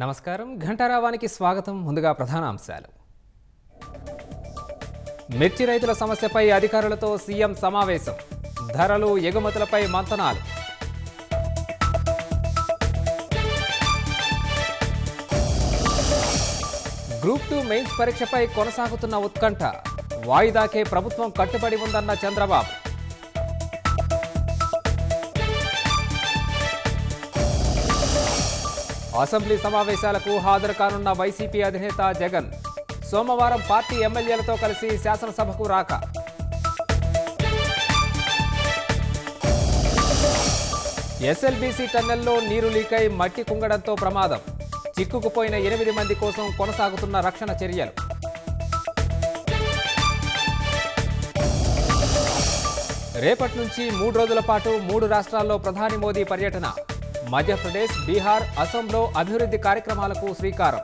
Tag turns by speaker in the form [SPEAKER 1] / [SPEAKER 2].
[SPEAKER 1] నమస్కారం ఘంటారావానికి స్వాగతం. ముందుగా ప్రధాన అంశాలు. మిర్చి రైతుల సమస్యపై అధికారులతో సీఎం సమావేశం. ధరలు ఎగుమతులపై మంతనాలు. గ్రూప్ 2 మెయిన్స్ పరీక్షపై కొనసాగుతున్న ఉత్కంఠ. వాయిదాకే ప్రభుత్వం కట్టుబడి ఉందన్న చంద్రబాబు. అసెంబ్లీ సమావేశాలకు హాజరు కానున్న వైసీపీ అధినేత జగన్. సోమవారం పార్టీ ఎమ్మెల్యేలతో కలిసి శాసనసభకు రాక. ఎస్ఎల్బీసీ టన్నెల్లో నీరు లీకై మట్టి కుంగడంతో ప్రమాదం. చిక్కుకుపోయిన 8 మంది కోసం కొనసాగుతున్న రక్షణ చర్యలు. రేపటి నుంచి 3 రోజుల పాటు 3 రాష్ట్రాల్లో ప్రధాని మోదీ పర్యటన. మధ్యప్రదేశ్, బీహార్, అసోంలో అభివృద్ధి కార్యక్రమాలకు శ్రీకారం.